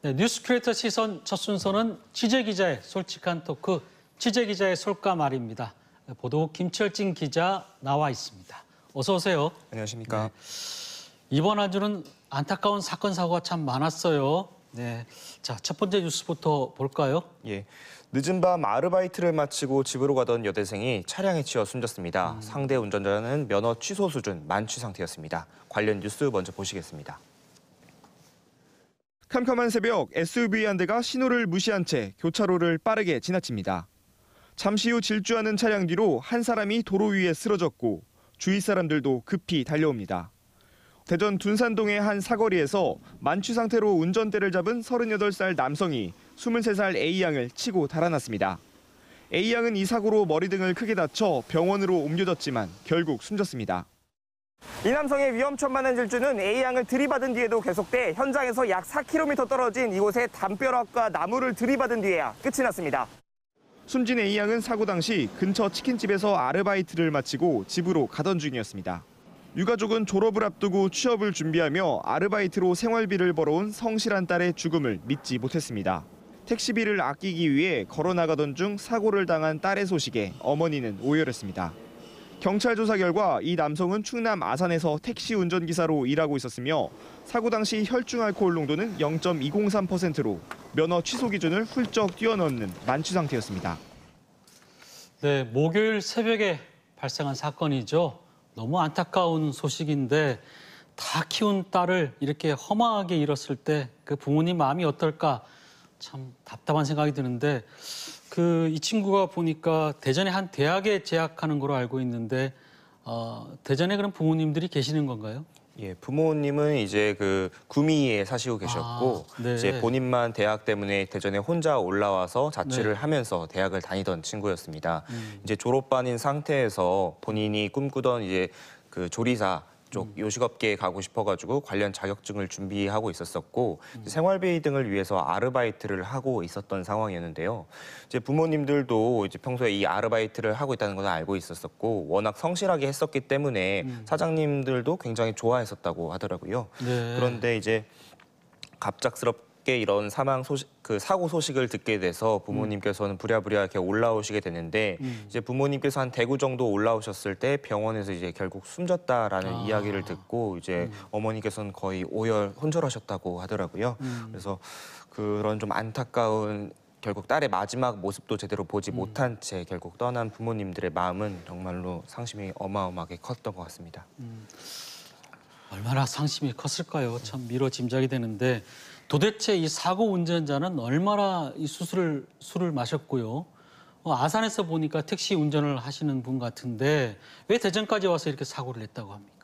네, 뉴스 크리에이터 시선 첫 순서는 취재기자의 솔직한 토크, 취재기자의 솔까 말입니다. 보도국 김철진 기자 나와 있습니다. 어서 오세요. 안녕하십니까. 네. 이번 한 주는 안타까운 사건, 사고가 참 많았어요. 네, 자, 첫 번째 뉴스부터 볼까요? 예, 늦은 밤 아르바이트를 마치고 집으로 가던 여대생이 차량에 치여 숨졌습니다. 상대 운전자는 면허 취소 수준 만취 상태였습니다. 관련 뉴스 먼저 보시겠습니다. 캄캄한 새벽 SUV 한 대가 신호를 무시한 채 교차로를 빠르게 지나칩니다. 잠시 후 질주하는 차량 뒤로 한 사람이 도로 위에 쓰러졌고 주위 사람들도 급히 달려옵니다. 대전 둔산동의 한 사거리에서 만취 상태로 운전대를 잡은 38살 남성이 23살 A양을 치고 달아났습니다. A양은 이 사고로 머리 등을 크게 다쳐 병원으로 옮겨졌지만 결국 숨졌습니다. 이 남성의 위험천만한 질주는 A양을 들이받은 뒤에도 계속돼 현장에서 약 4km 떨어진 이곳의 담벼락과 나무를 들이받은 뒤에야 끝이 났습니다. 숨진 A양은 사고 당시 근처 치킨집에서 아르바이트를 마치고 집으로 가던 중이었습니다. 유가족은 졸업을 앞두고 취업을 준비하며 아르바이트로 생활비를 벌어온 성실한 딸의 죽음을 믿지 못했습니다. 택시비를 아끼기 위해 걸어나가던 중 사고를 당한 딸의 소식에 어머니는 오열했습니다. 경찰 조사 결과 이 남성은 충남 아산에서 택시 운전기사로 일하고 있었으며 사고 당시 혈중 알코올 농도는 0.203%로 면허 취소 기준을 훌쩍 뛰어넘는 만취 상태였습니다. 네, 목요일 새벽에 발생한 사건이죠. 너무 안타까운 소식인데 다 키운 딸을 이렇게 허망하게 잃었을 때 그 부모님 마음이 어떨까 참 답답한 생각이 드는데 이 친구가 보니까 대전의 한 대학에 재학하는 걸로 알고 있는데 대전에 그럼 부모님들이 계시는 건가요? 예, 부모님은 이제 구미에 사시고 계셨고 네. 이제 본인만 대학 때문에 대전에 혼자 올라와서 자취를 하면서 대학을 다니던 친구였습니다. 이제 졸업반인 상태에서 본인이 꿈꾸던 이제 조리사 쪽 요식업계에 가고 싶어가지고 관련 자격증을 준비하고 있었었고 생활비 등을 위해서 아르바이트를 하고 있었던 상황이었는데요. 이제 부모님들도 이제 평소에 이 아르바이트를 하고 있다는 걸 알고 있었었고 워낙 성실하게 했었기 때문에 사장님들도 굉장히 좋아했었다고 하더라고요. 네. 그런데 이제 갑작스럽게 이런 사고 소식을 듣게 돼서 부모님께서는 부랴부랴 이렇게 올라오시게 되는데 이제 부모님께서 한 대구 정도 올라오셨을 때 병원에서 이제 결국 숨졌다라는 이야기를 듣고 이제 어머니께서는 거의 혼절하셨다고 하더라고요. 그래서 그런 좀 안타까운 결국 딸의 마지막 모습도 제대로 보지 못한 채 결국 떠난 부모님들의 마음은 정말로 상심이 어마어마하게 컸던 것 같습니다. 얼마나 상심이 컸을까요? 참 미뤄 짐작이 되는데 도대체 이 사고 운전자는 얼마나 이 술을 마셨고요. 아산에서 보니까 택시 운전을 하시는 분 같은데 왜 대전까지 와서 이렇게 사고를 냈다고 합니까?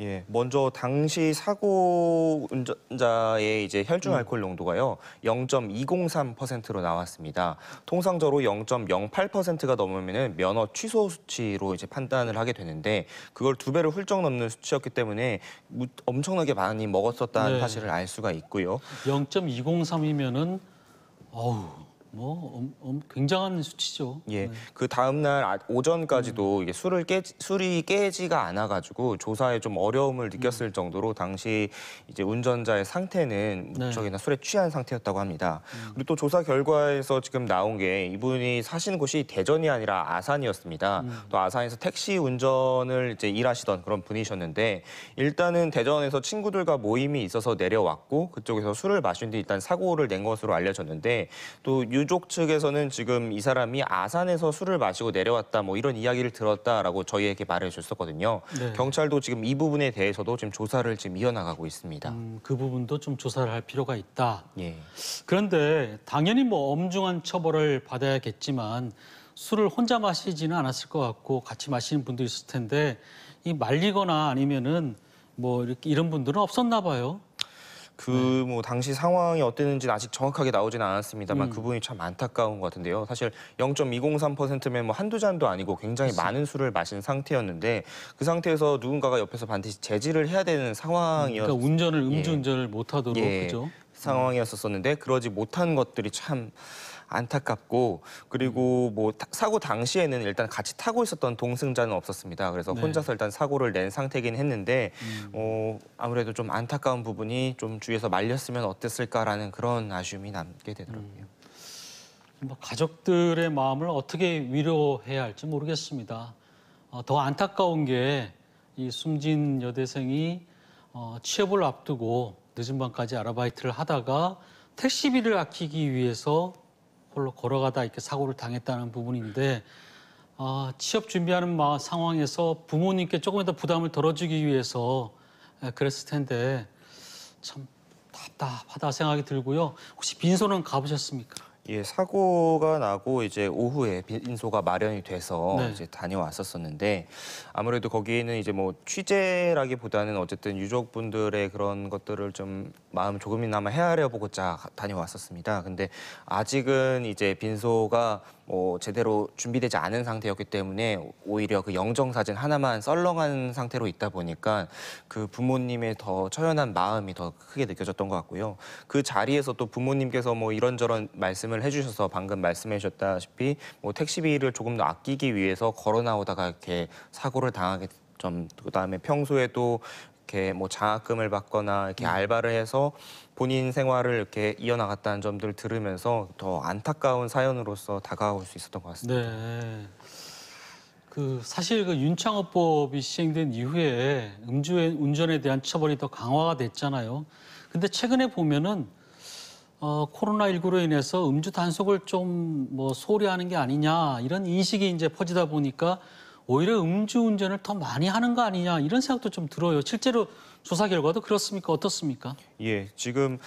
예, 먼저 당시 사고 운전자의 이제 혈중 알코올 농도가요 0.203%로 나왔습니다. 통상적으로 0.08%가 넘으면은 면허 취소 수치로 이제 판단을 하게 되는데 그걸 2배를 훌쩍 넘는 수치였기 때문에 엄청나게 많이 먹었었다는 사실을 알 수가 있고요. 0.203이면은 굉장한 수치죠. 예, 그 다음 날 오전까지도 이게 술이 깨지가 않아가지고 조사에 좀 어려움을 느꼈을 정도로 당시 이제 운전자의 상태는 무척이나 술에 취한 상태였다고 합니다. 그리고 또 조사 결과에서 지금 나온 게 이분이 사시는 곳이 대전이 아니라 아산이었습니다. 또 아산에서 택시 운전을 이제 일하시던 그런 분이셨는데 일단은 대전에서 친구들과 모임이 있어서 내려왔고 그쪽에서 술을 마신 뒤 일단 사고를 낸 것으로 알려졌는데 또 유족 측에서는 지금 이 사람이 아산에서 술을 마시고 내려왔다 뭐 이런 이야기를 들었다라고 저희에게 말해줬었거든요. 네. 경찰도 지금 이 부분에 대해서도 지금 조사를 지금 이어나가고 있습니다. 그 부분도 좀 조사를 할 필요가 있다. 예. 그런데 당연히 뭐 엄중한 처벌을 받아야겠지만 술을 혼자 마시지는 않았을 것 같고 같이 마시는 분도 있을 텐데 이 말리거나 아니면은 뭐 이런 분들은 없었나 봐요. 뭐 당시 상황이 어땠는지는 아직 정확하게 나오지는 않았습니다만 그분이 참 안타까운 것 같은데요. 사실 0.203%면 뭐 한두 잔도 아니고 굉장히 많은 술을 마신 상태였는데 그 상태에서 누군가가 옆에서 반드시 제지를 해야 되는 상황이었어요. 그러니까 음주운전을 못하도록 그죠? 상황이었었는데 그러지 못한 것들이 참 안타깝고, 그리고 뭐 사고 당시에는 일단 같이 타고 있었던 동승자는 없었습니다. 그래서 네. 혼자서 일단 사고를 낸 상태긴 했는데 아무래도 좀 안타까운 부분이 좀 주위에서 말렸으면 어땠을까라는 그런 아쉬움이 남게 되더라고요. 뭐 가족들의 마음을 어떻게 위로해야 할지 모르겠습니다. 더 안타까운 게 이 숨진 여대생이 취업을 앞두고 늦은 밤까지 아르바이트를 하다가 택시비를 아끼기 위해서 홀로 걸어가다 이렇게 사고를 당했다는 부분인데, 취업 준비하는 상황에서 부모님께 조금이라도 부담을 덜어주기 위해서 그랬을 텐데 참 답답하다 생각이 들고요. 혹시 빈소는 가보셨습니까? 예, 사고가 나고 이제 오후에 빈소가 마련이 돼서 네. 이제 다녀왔었었는데, 아무래도 거기에는 이제 뭐 취재라기보다는 어쨌든 유족분들의 그런 것들을 좀 마음 조금이나마 헤아려 보고자 다녀왔었습니다. 근데 아직은 이제 빈소가 뭐 제대로 준비되지 않은 상태였기 때문에 오히려 그 영정사진 하나만 썰렁한 상태로 있다 보니까 그 부모님의 더 처연한 마음이 더 크게 느껴졌던 것 같고요. 그 자리에서 또 부모님께서 뭐 이런저런 말씀을 해주셔서 방금 말씀해 주셨다시피 뭐 택시비를 조금 더 아끼기 위해서 걸어 나오다가 이렇게 사고를 당하게 좀, 그다음에 평소에도 이렇게 뭐 장학금을 받거나 이렇게 알바를 해서 본인 생활을 이렇게 이어나갔다는 점들을 들으면서 더 안타까운 사연으로서 다가올 수 있었던 것 같습니다. 네. 사실 윤창호법이 시행된 이후에 음주운전에 대한 처벌이 더 강화가 됐잖아요. 근데 최근에 보면은 코로나19로 인해서 음주 단속을 좀 뭐 소홀히 하는 게 아니냐 이런 인식이 이제 퍼지다 보니까 오히려 음주운전을 더 많이 하는 거 아니냐 이런 생각도 좀 들어요. 실제로 조사 결과도 그렇습니까? 어떻습니까? 예, 지금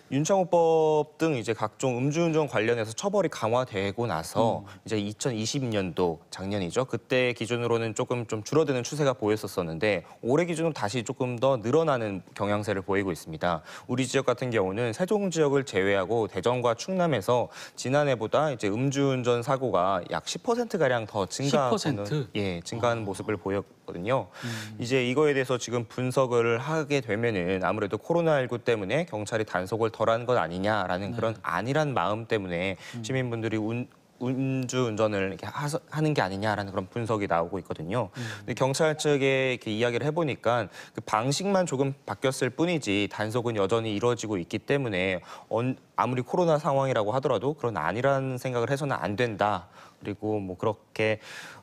윤창호법 등 이제 각종 음주운전 관련해서 처벌이 강화되고 나서 이제 2020년도 작년이죠. 그때 기준으로는 조금 좀 줄어드는 추세가 보였었는데 올해 기준으로 다시 조금 더 늘어나는 경향세를 보이고 있습니다. 우리 지역 같은 경우는 세종 지역을 제외하고 대전과 충남에서 지난해보다 이제 음주운전 사고가 약 10%가량 더 증가하는 10%? 예, 증가하는 모습을 보였거든요. 이제 이거에 대해서 지금 분석을 하게 되면은 아무래도 코로나19 때문에 경찰이 단속을 덜한 것 아니냐라는 그런 안일한 마음 때문에 시민분들이 음주운전을 이렇게 하는 게 아니냐라는 그런 분석이 나오고 있거든요. 근데 경찰 측에 이렇게 이야기를 해보니까 그 방식만 조금 바뀌었을 뿐이지 단속은 여전히 이루어지고 있기 때문에 아무리 코로나 상황이라고 하더라도 그런 안일한 생각을 해서는 안 된다. 그리고 뭐 그렇게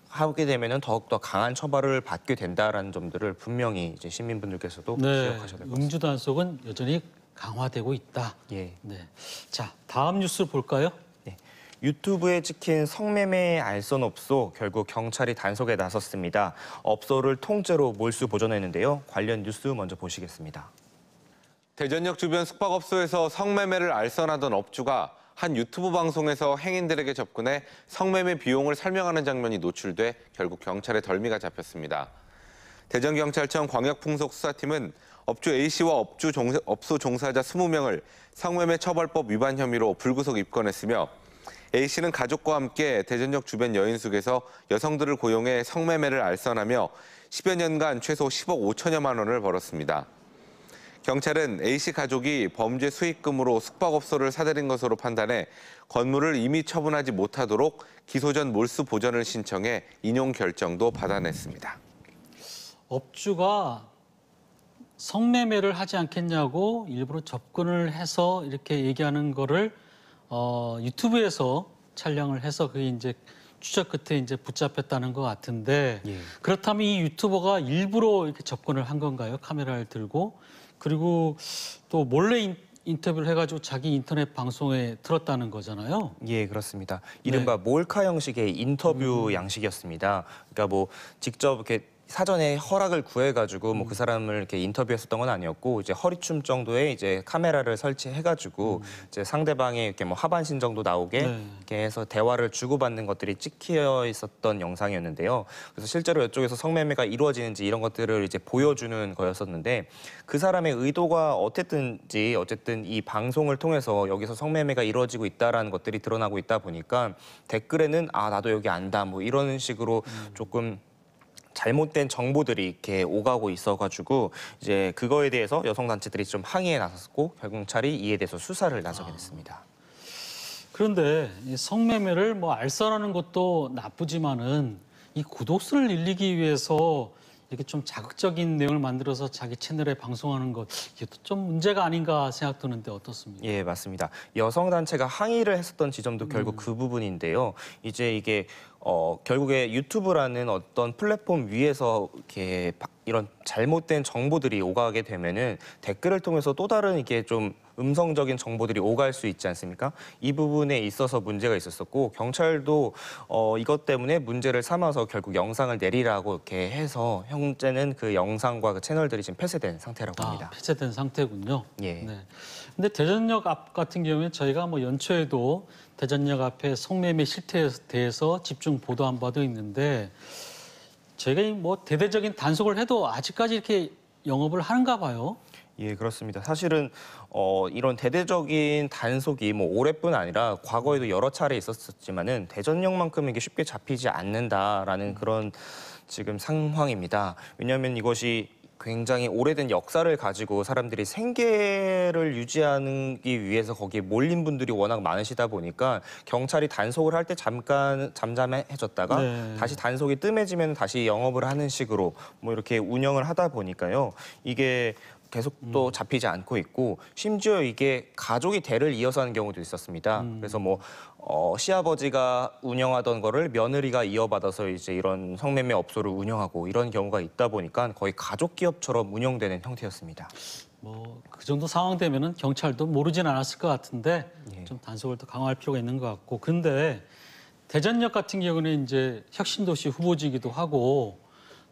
하게 되면은 더욱더 강한 처벌을 받게 된다라는 점들을 분명히 이제 시민분들께서도 기억하셔야 될 것 같습니다. 음주 단속은 여전히 강화되고 있다. 예. 네. 자, 다음 뉴스 볼까요? 네. 유튜브에 찍힌 성매매 알선업소 결국 경찰이 단속에 나섰습니다. 업소를 통째로 몰수 보존했는데요. 관련 뉴스 먼저 보시겠습니다. 대전역 주변 숙박업소에서 성매매를 알선하던 업주가 한 유튜브 방송에서 행인들에게 접근해 성매매 비용을 설명하는 장면이 노출돼 결국 경찰에 덜미가 잡혔습니다. 대전경찰청 광역풍속수사팀은 업주 A씨와 업소 종사자 20명을 성매매 처벌법 위반 혐의로 불구속 입건했으며 A씨는 가족과 함께 대전역 주변 여인숙에서 여성들을 고용해 성매매를 알선하며 10여 년간 최소 10억 5천여만 원을 벌었습니다. 경찰은 A씨 가족이 범죄 수익금으로 숙박업소를 사들인 것으로 판단해 건물을 이미 처분하지 못하도록 기소 전 몰수 보전을 신청해 인용 결정도 받아냈습니다. 업주가 성매매를 하지 않겠냐고 일부러 접근을 해서 이렇게 얘기하는 거를 유튜브에서 촬영을 해서 그게 이제 추적 끝에 이제 붙잡혔다는 것 같은데 예. 그렇다면 이 유튜버가 일부러 이렇게 접근을 한 건가요? 카메라를 들고 그리고 또 몰래 인터뷰를 해가지고 자기 인터넷 방송에 틀었다는 거잖아요. 예, 그렇습니다. 이른바 몰카 형식의 인터뷰 양식이었습니다. 그러니까 뭐 직접 이렇게 사전에 허락을 구해가지고 뭐 그 사람을 이렇게 인터뷰했었던 건 아니었고 이제 허리춤 정도의 이제 카메라를 설치해가지고 이제 상대방의 이렇게 뭐 하반신 정도 나오게 네. 이렇게 해서 대화를 주고받는 것들이 찍혀 있었던 영상이었는데요. 그래서 실제로 이쪽에서 성매매가 이루어지는지 이런 것들을 이제 보여주는 거였었는데 그 사람의 의도가 어쨌든 이 방송을 통해서 여기서 성매매가 이루어지고 있다라는 것들이 드러나고 있다 보니까 댓글에는 아 나도 여기 안다 뭐 이런 식으로 조금 잘못된 정보들이 이렇게 오가고 있어가지고 이제 그거에 대해서 여성 단체들이 좀 항의에 나섰고 경찰이 이에 대해서 수사를 나서게 됐습니다. 그런데 이 성매매를 뭐 알선하는 것도 나쁘지만은 이 구독수를 늘리기 위해서 이렇게 좀 자극적인 내용을 만들어서 자기 채널에 방송하는 것 이게 좀 문제가 아닌가 생각드는데 어떻습니까? 예, 맞습니다. 여성 단체가 항의를 했었던 지점도 결국 그 부분인데요. 이제 이게 결국에 유튜브라는 어떤 플랫폼 위에서 이렇게 이런 잘못된 정보들이 오가게 되면은 댓글을 통해서 또 다른 이게 좀 음성적인 정보들이 오갈 수 있지 않습니까? 이 부분에 있어서 문제가 있었었고 경찰도 이것 때문에 문제를 삼아서 결국 영상을 내리라고 이렇게 해서 현재는 그 영상과 그 채널들이 지금 폐쇄된 상태라고 합니다. 폐쇄된 상태군요. 예. 네. 근데 대전역 앞 같은 경우에 저희가 뭐 연초에도 대전역 앞에 성매매 실태에 대해서 집중 보도한 바도 있는데 저희가 뭐 대대적인 단속을 해도 아직까지 이렇게 영업을 하는가 봐요. 예, 그렇습니다. 사실은 이런 대대적인 단속이 뭐 올해뿐 아니라 과거에도 여러 차례 있었지만은 대전역만큼 이게 쉽게 잡히지 않는다라는 그런 지금 상황입니다. 왜냐하면 이것이 굉장히 오래된 역사를 가지고 사람들이 생계를 유지하기 위해서 거기에 몰린 분들이 워낙 많으시다 보니까 경찰이 단속을 할 때 잠깐 잠잠해졌다가 네. 다시 단속이 뜸해지면 다시 영업을 하는 식으로 뭐 이렇게 운영을 하다 보니까요. 이게 계속 또 잡히지 않고 있고 심지어 이게 가족이 대를 이어서 하는 경우도 있었습니다. 그래서 뭐 시아버지가 운영하던 거를 며느리가 이어받아서 이제 이런 성매매 업소를 운영하고 이런 경우가 있다 보니까 거의 가족 기업처럼 운영되는 형태였습니다. 뭐 그 정도 상황 되면은 경찰도 모르진 않았을 것 같은데 예. 좀 단속을 더 강화할 필요가 있는 것 같고 근데 대전역 같은 경우는 이제 혁신도시 후보지기도 하고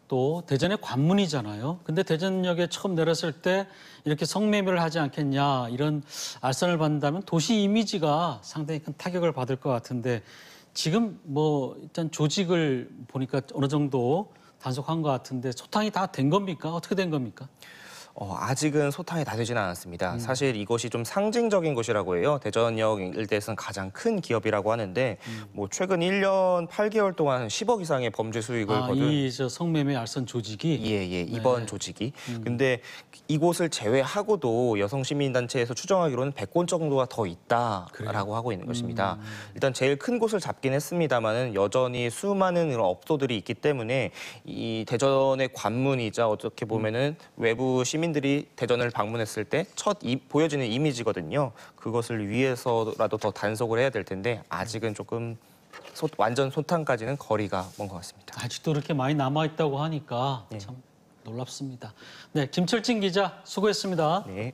또 대전의 관문이잖아요. 근데 대전역에 처음 내렸을 때 이렇게 성매매를 하지 않겠냐 이런 알선을 받는다면 도시 이미지가 상당히 큰 타격을 받을 것 같은데 지금 뭐 일단 조직을 보니까 어느 정도 단속한 것 같은데 소탕이 다 된 겁니까? 어떻게 된 겁니까? 아직은 소탕이 다 되지는 않았습니다. 사실 이것이 좀 상징적인 것이라고 해요. 대전역 일대에서는 가장 큰 기업이라고 하는데 뭐 최근 1년 8개월 동안 10억 이상의 범죄 수익을 거둔 이저 성매매 알선 조직이 예, 이번 조직이. 근데 이곳을 제외하고도 여성 시민단체에서 추정하기로는 100곳 정도가 더 있다라고 하고 있는 것입니다. 일단 제일 큰 곳을 잡긴 했습니다만은 여전히 수많은 이런 업소들이 있기 때문에 이 대전의 관문이자 어떻게 보면은 외부 시민들이 대전을 방문했을 때 첫 보여지는 이미지거든요. 그것을 위해서라도 더 단속을 해야 될 텐데 아직은 조금 완전 소탕까지는 거리가 먼 것 같습니다. 아직도 이렇게 많이 남아 있다고 하니까 참 놀랍습니다. 네, 김철진 기자 수고했습니다. 네.